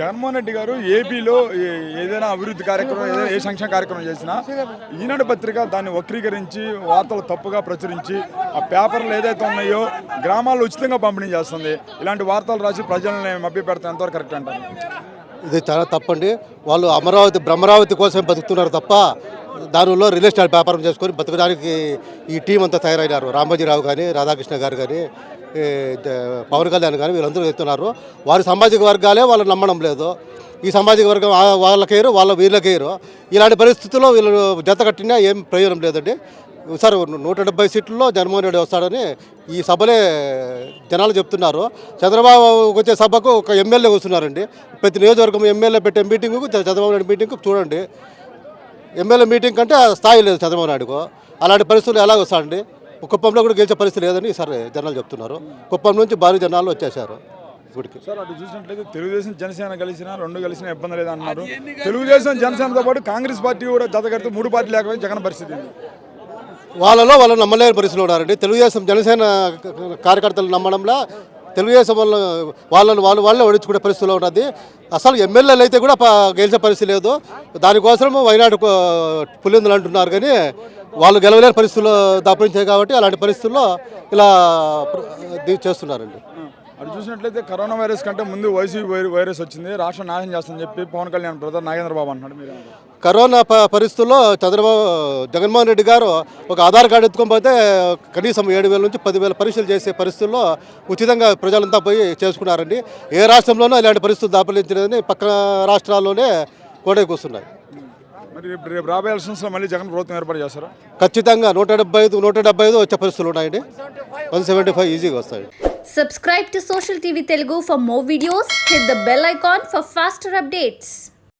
జగన్మోహన్ రెడ్డి గారు ఏపీలో ఏదైనా అభివృద్ధి కార్యక్రమం ఏదైనా ఏ సంక్షేమ కార్యక్రమం చేసినా ఈనాడు పత్రిక దాన్ని వక్రీకరించి వార్తలు తప్పుగా ప్రచురించి ఆ పేపర్లు ఏదైతే ఉన్నాయో గ్రామాల్లో ఉచితంగా పంపిణీ చేస్తుంది. ఇలాంటి వార్తలు రాసి ప్రజల్ని మభ్యపెడితే ఎంతవరకు కరెక్ట్ అంటారు? ఇది చాలా తప్పండి. వాళ్ళు బ్రహ్మరావతి కోసం బతుకుతున్నారు తప్ప దానిలో రియల్ ఎస్టేట్ వ్యాపారం చేసుకొని బతకడానికి ఈ టీం అంతా తయారైనారు. రామోజీరావు కానీ, రాధాకృష్ణ గారు కానీ, పవన్ కళ్యాణ్ కానీ వీళ్ళందరూ చెప్తున్నారు. వారి సామాజిక వర్గాలే వాళ్ళు నమ్మడం లేదు. ఈ సామాజిక వర్గం వాళ్ళకేరు, వీళ్ళకేరు. ఇలాంటి పరిస్థితుల్లో వీళ్ళు జత కట్టినా ఏం ప్రయోజనం లేదండి. సార్ 170 సీట్లలో జగన్మోహన్ రెడ్డి వస్తాడని ఈ సభలే జనాలు చెప్తున్నారు. చంద్రబాబు వచ్చే సభకు ఒక ఎమ్మెల్యే వస్తున్నారండి. ప్రతి నియోజకవర్గం ఎమ్మెల్యే పెట్టే మీటింగ్కు చంద్రబాబు నాయుడు మీటింగ్కు చూడండి. ఎమ్మెల్యే మీటింగ్ కంటే స్థాయి లేదు చంద్రబాబు నాయుడుకు. అలాంటి పరిస్థితులు ఎలా వస్తాయండి? కుప్పంలో కూడా గెలిచే పరిస్థితి లేదని ఈసారి జనాలు చెప్తున్నారు. కుప్పం నుంచి భారీ జనాలు వచ్చేసారు ఇప్పటికి. సార్ అటు చూసినట్లయితే తెలుగుదేశం జనసేన కలిసినా రెండు కలిసినా ఇబ్బంది లేదన్నారు. తెలుగుదేశం జనసేనతో పాటు కాంగ్రెస్ పార్టీ కూడా జత కడితే 3 పార్టీ లేకపోతే జగన్ పరిస్థితి వాళ్ళు నమ్మలేని పరిస్థితులు ఉన్నారండి. తెలుగుదేశం జనసేన కార్యకర్తలు నమ్మడంలో తెలుగుదేశం వాళ్ళే ఓడించుకునే పరిస్థితిలో ఉన్నది. అసలు ఎమ్మెల్యేలు అయితే కూడా గెలిచే పరిస్థితి లేదు. దానికోసం వైనాడు పులిందులు అంటున్నారు కానీ వాళ్ళు గెలవలేని పరిస్థితుల్లో దాపించాయి కాబట్టి అలాంటి పరిస్థితుల్లో ఇలా చేస్తున్నారండి. అటు చూసినట్లయితే కరోనా వైరస్ కంటే ముందు వైసీపీ వైరస్ వచ్చింది, రాష్ట్రం నాశనం చేస్తుందని చెప్పి పవన్ కళ్యాణ్ బ్రదర్ నాగేంద్రబాబు అంటున్నాడు. మీరు కరోనా పరిస్థితుల్లో జగన్మోహన్ రెడ్డి గారు ఒక ఆధార్ కార్డు ఎత్తుకొని పోతే కనీసం 7,000 నుంచి 10,000 పరీక్షలు చేసే పరిస్థితుల్లో ఉచితంగా ప్రజలంతా పోయి చేసుకున్నారండి. ఏ రాష్ట్రంలోనూ ఇలాంటి పరిస్థితులు దాపలించలేదని పక్కన రాష్ట్రాల్లోనే కూస్తున్నాయి. మరి రేపు రాబోయే ఎలక్షన్స్లో మళ్ళీ జగన్ ప్రభుత్వం ఏర్పాటు చేస్తారా? ఖచ్చితంగా 175 వచ్చే పరిస్థితులు ఉన్నాయండి. 175 ఈజీగా వస్తాయి. Subscribe to Social TV Telugu for more videos. Hit the bell icon for faster updates.